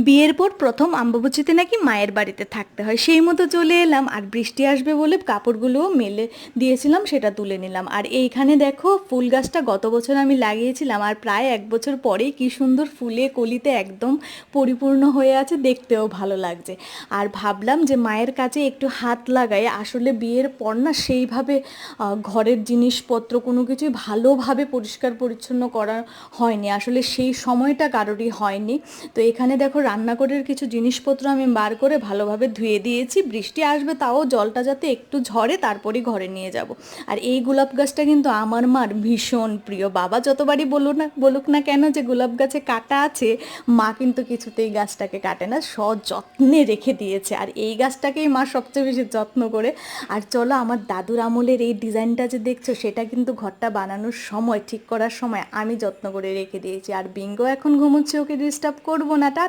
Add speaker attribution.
Speaker 1: বিয়ের পর প্রথম অম্বুবাচীতে নাকি মায়ের বাড়িতে থাকতে হয়, সেই মতো চলে এলাম। আর বৃষ্টি আসবে বলে কাপড়গুলোও মেলে দিয়েছিলাম, সেটা তুলে নিলাম। আর এইখানে দেখো ফুল গাছটা গত বছর আমি লাগিয়েছিলাম, আর প্রায় 1 বছর পরেই কি সুন্দর ফুলে কলিতে একদম পরিপূর্ণ হয়ে আছে, দেখতেও ভালো লাগছে। আর ভাবলাম যে মায়ের কাছে একটু হাত লাগাই। আসলে বিয়ের পর না সেইভাবে ঘরের জিনিসপত্র কোনো কিছুই ভালোভাবে পরিষ্কার পরিচ্ছন্ন করা হয়নি, আসলে সেই সময়টা কারোরই হয়নি। তো এখানে দেখো রান্নাঘরের কিছু জিনিসপত্র আমি বার করে ভালোভাবে ধুয়ে দিয়েছি, বৃষ্টি আসবে তাও জলটা যাতে একটু ঝরে তারপরই ঘরে নিয়ে যাব। আর এই গোলাপ গাছটা কিন্তু আমার মার ভীষণ প্রিয়, বাবা যতবারই বলুক না কেন যে গোলাপ গাছে কাটা আছে, মা কিন্তু কিছুতেই গাছটাকে কাটে না, সযত্নে রেখে দিয়েছে। আর এই গাছটাকেই মা সবচেয়ে বেশি যত্ন করে। আর চলো, আমার দাদুর আমলের এই ডিজাইনটা যে দেখছো, সেটা কিন্তু ঘরটা বানানোর সময়, ঠিক করার সময় আমি যত্ন করে রেখে দিয়েছি। আর বিঙ্গো এখন ঘুমোচ্ছে, ওকে ডিস্টার্ব করবো না, টাটা।